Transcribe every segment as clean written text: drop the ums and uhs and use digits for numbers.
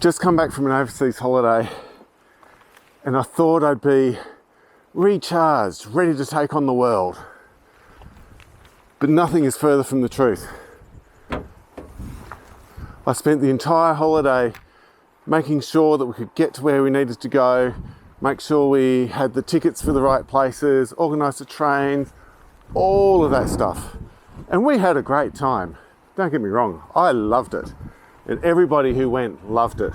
just come back from an overseas holiday and I thought I'd be recharged, ready to take on the world. But nothing is further from the truth. I spent the entire holiday making sure that we could get to where we needed to go, make sure we had the tickets for the right places, organise the trains, all of that stuff. And we had a great time. Don't get me wrong, I loved it. And everybody who went loved it.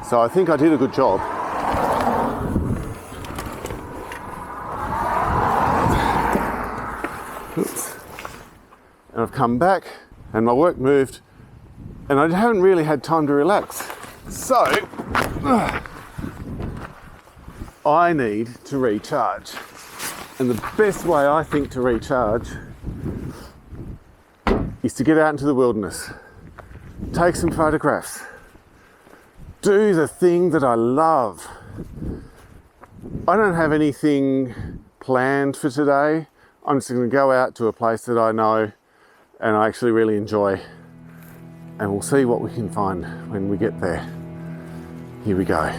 So I think I did a good job. Oops. And I've come back and my work moved and I haven't really had time to relax. So, I need to recharge. And the best way I think to recharge is to get out into the wilderness, take some photographs, do the thing that I love. I don't have anything planned for today. I'm just going to go out to a place that I know and I actually really enjoy, and we'll see what we can find when we get there. Here we go.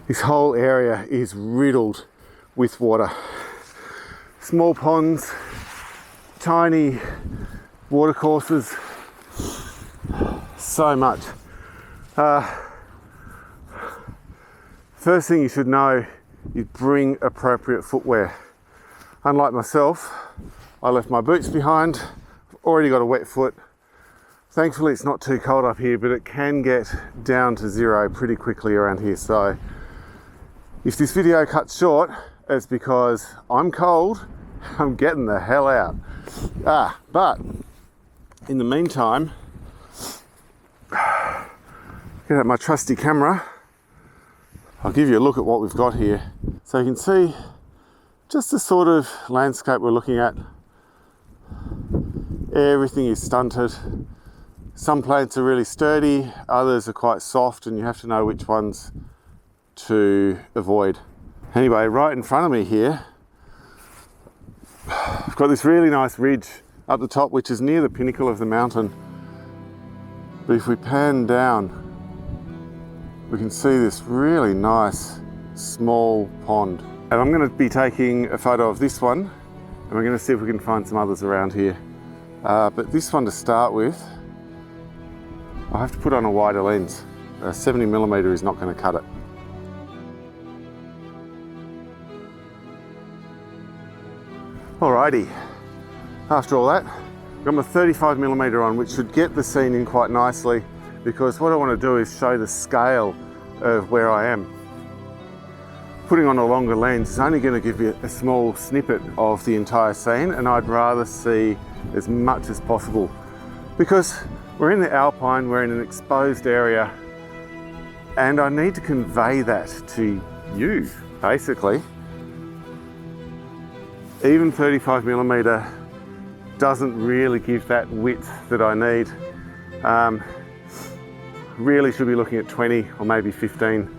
This whole area is riddled with water. Small ponds, tiny watercourses, so much. First thing you should know is bring appropriate footwear. Unlike myself, I left my boots behind. I've already got a wet foot. Thankfully it's not too cold up here, but it can get down to 0 pretty quickly around here. So if this video cuts short, it's because I'm cold, I'm getting the hell out. But in the meantime, get out my trusty camera. I'll give you a look at what we've got here. So you can see just the sort of landscape we're looking at. Everything is stunted. Some plants are really sturdy, others are quite soft, and you have to know which ones to avoid. Anyway, right in front of me here, I've got this really nice ridge up the top, which is near the pinnacle of the mountain. But if we pan down, we can see this really nice small pond. And I'm going to be taking a photo of this one, and we're going to see if we can find some others around here. But this one to start with, I have to put on a wider lens. 70mm is not going to cut it. Alrighty, after all that, I've got my 35mm on, which should get the scene in quite nicely, because what I want to do is show the scale of where I am. Putting on a longer lens is only going to give you a small snippet of the entire scene, and I'd rather see as much as possible. Because we're in the Alpine, we're in an exposed area, and I need to convey that to you, basically. Even 35mm doesn't really give that width that I need. Really should be looking at 20 or maybe 15,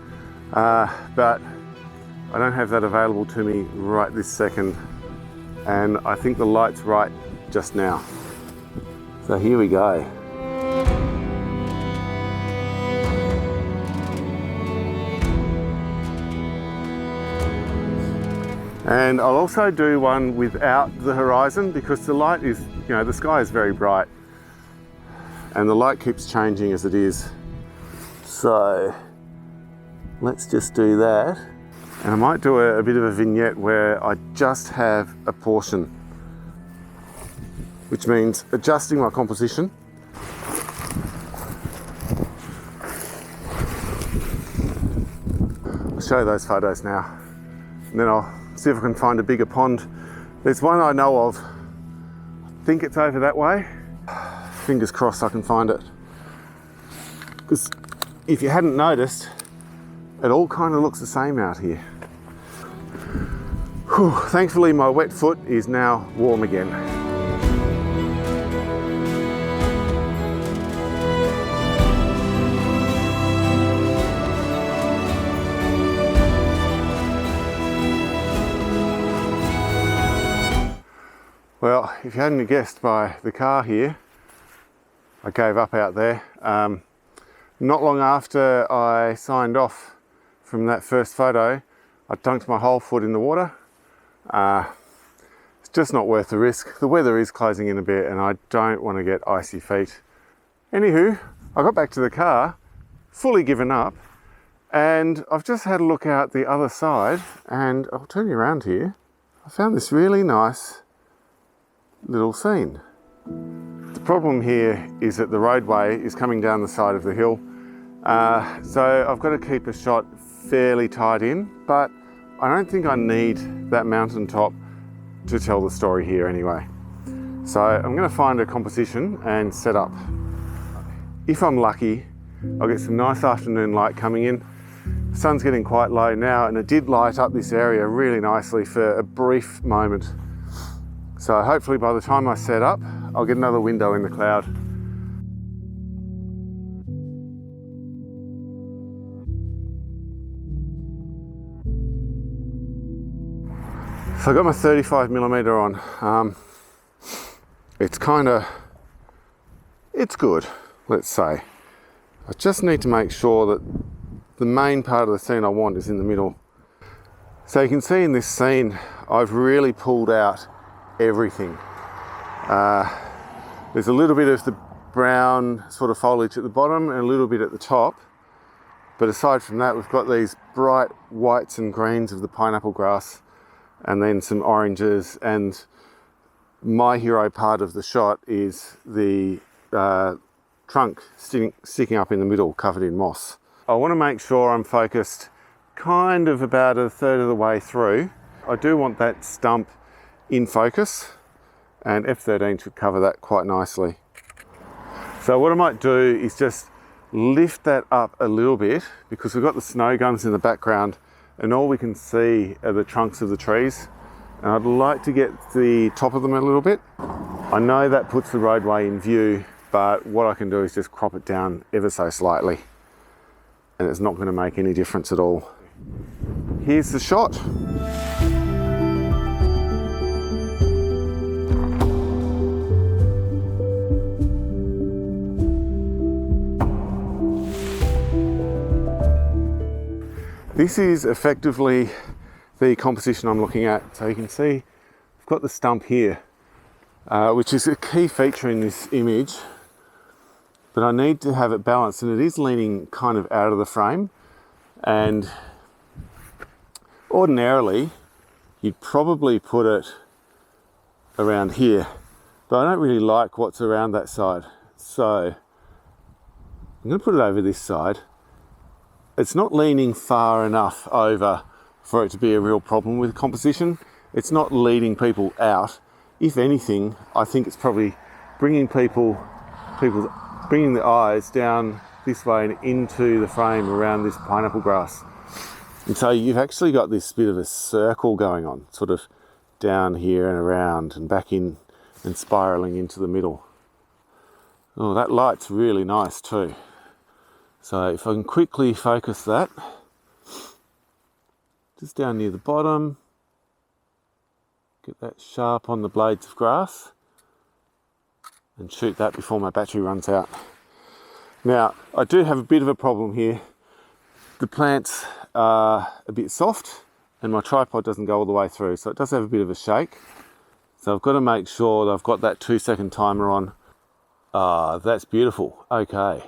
but I don't have that available to me right this second, and I think the light's right just now. So here we go. And I'll also do one without the horizon, because the light is, the sky is very bright and the light keeps changing as it is. So let's just do that. And I might do a bit of a vignette where I just have a portion, which means adjusting my composition. I'll show you those photos now, and then I'll see if I can find a bigger pond. There's one I know of. I think it's over that way. Fingers crossed I can find it. Because if you hadn't noticed, it all kind of looks the same out here. Whew, thankfully my wet foot is now warm again. Well, if you hadn't guessed by the car here, I gave up out there. Not long after I signed off from that first photo, I dunked my whole foot in the water. It's just not worth the risk. The weather is closing in a bit and I don't want to get icy feet. Anywho, I got back to the car, fully given up, and I've just had a look out the other side, and I'll turn you around here. I found this really nice little scene. The problem here is that the roadway is coming down the side of the hill, so I've got to keep a shot fairly tied in, but I don't think I need that mountaintop to tell the story here anyway. So I'm going to find a composition and set up. If I'm lucky, I'll get some nice afternoon light coming in. The sun's getting quite low now, and it did light up this area really nicely for a brief moment. So hopefully by the time I set up, I'll get another window in the cloud. So I got my 35mm on. It's good, let's say. I just need to make sure that the main part of the scene I want is in the middle. So you can see in this scene, I've really pulled out everything. There's a little bit of the brown sort of foliage at the bottom and a little bit at the top, but aside from that we've got these bright whites and greens of the pineapple grass, and then some oranges, and my hero part of the shot is the trunk sticking up in the middle covered in moss. I want to make sure I'm focused kind of about a third of the way through. I do want that stump in focus, and F13 should cover that quite nicely. So what I might do is just lift that up a little bit, because we've got the snow guns in the background and all we can see are the trunks of the trees, and I'd like to get the top of them a little bit. I know that puts the roadway in view, but what I can do is just crop it down ever so slightly, and it's not going to make any difference at all. Here's the shot. This is effectively the composition I'm looking at. So you can see I've got the stump here, which is a key feature in this image, but I need to have it balanced, and it is leaning kind of out of the frame, and ordinarily you'd probably put it around here, but I don't really like what's around that side, so I'm going to put it over this side. It's not leaning far enough over for it to be a real problem with composition. It's not leading people out. If anything, I think it's probably bringing bringing the eyes down this way and into the frame around this pineapple grass. And so you've actually got this bit of a circle going on, sort of down here and around and back in and spiraling into the middle. Oh, that light's really nice too. So if I can quickly focus that, just down near the bottom, get that sharp on the blades of grass, and shoot that before my battery runs out. Now, I do have a bit of a problem here. The plants are a bit soft and my tripod doesn't go all the way through, so it does have a bit of a shake. So I've got to make sure that I've got that 2-second timer on. That's beautiful. Okay.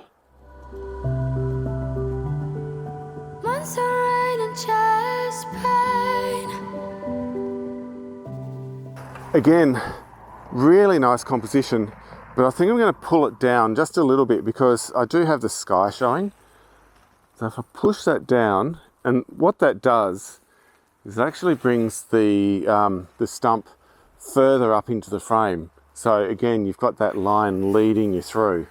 Again, really nice composition, but I think I'm going to pull it down just a little bit because I do have the sky showing. So if I push that down, and what that does is it actually brings the stump further up into the frame. So again, you've got that line leading you through.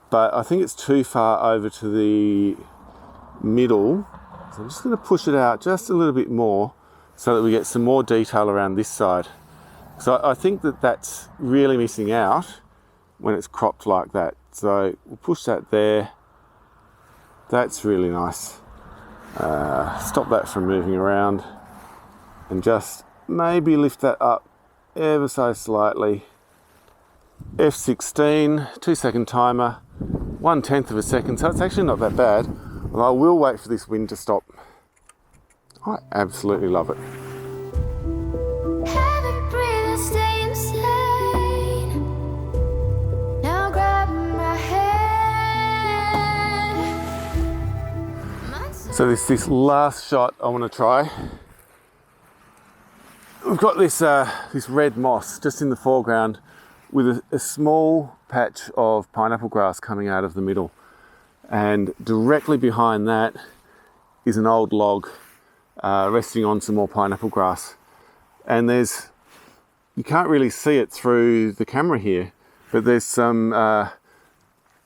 But I think it's too far over to the middle. So I'm just going to push it out just a little bit more so that we get some more detail around this side. So I think that that's really missing out when it's cropped like that. So we'll push that there. That's really nice. Stop that from moving around and just maybe lift that up ever so slightly. F16, 2-second timer, 1/10 of a second, so it's actually not that bad. Well, I will wait for this wind to stop. I absolutely love it. So this last shot I want to try. We've got this red moss just in the foreground with a small patch of pineapple grass coming out of the middle. And directly behind that is an old log resting on some more pineapple grass. And you can't really see it through the camera here, but there's some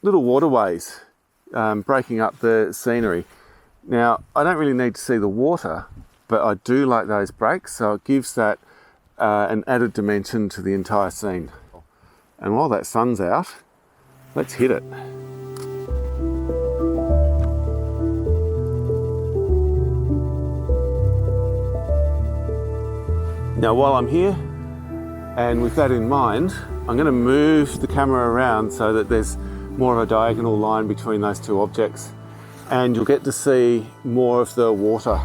little waterways breaking up the scenery. Now, I don't really need to see the water, but I do like those breaks, so it gives that an added dimension to the entire scene. And while that sun's out, let's hit it. Now, while I'm here, and with that in mind, I'm going to move the camera around so that there's more of a diagonal line between those two objects, and you'll get to see more of the water.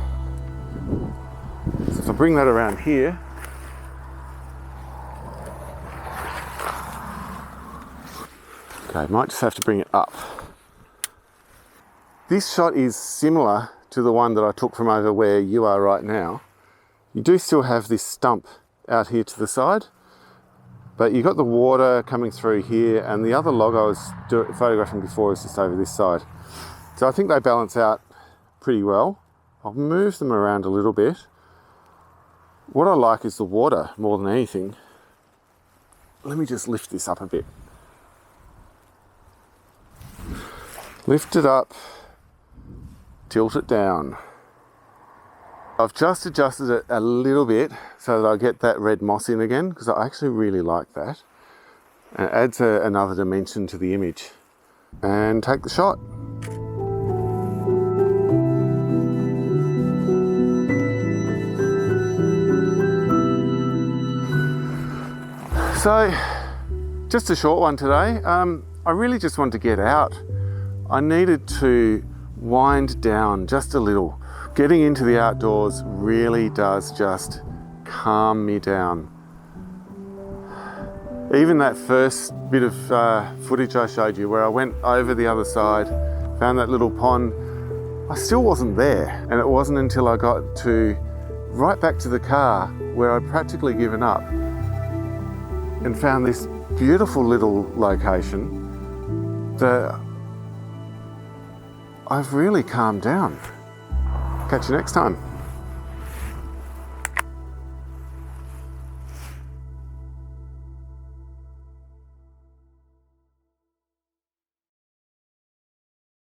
So if I bring that around here, okay, might just have to bring it up. This shot is similar to the one that I took from over where you are right now. You do still have this stump out here to the side, but you've got the water coming through here, and the other log I was photographing before is just over this side. So I think they balance out pretty well. I'll move them around a little bit. What I like is the water more than anything. Let me just lift this up a bit. Lift it up, tilt it down. I've just adjusted it a little bit so that I get that red moss in again, because I actually really like that. And it adds another dimension to the image. And take the shot. So, just a short one today. I really just wanted to get out. I needed to wind down just a little. Getting into the outdoors really does just calm me down. Even that first bit of footage I showed you where I went over the other side, found that little pond, I still wasn't there. And it wasn't until I got right back to the car where I'd practically given up and found this beautiful little location that I've really calmed down. Catch you next time.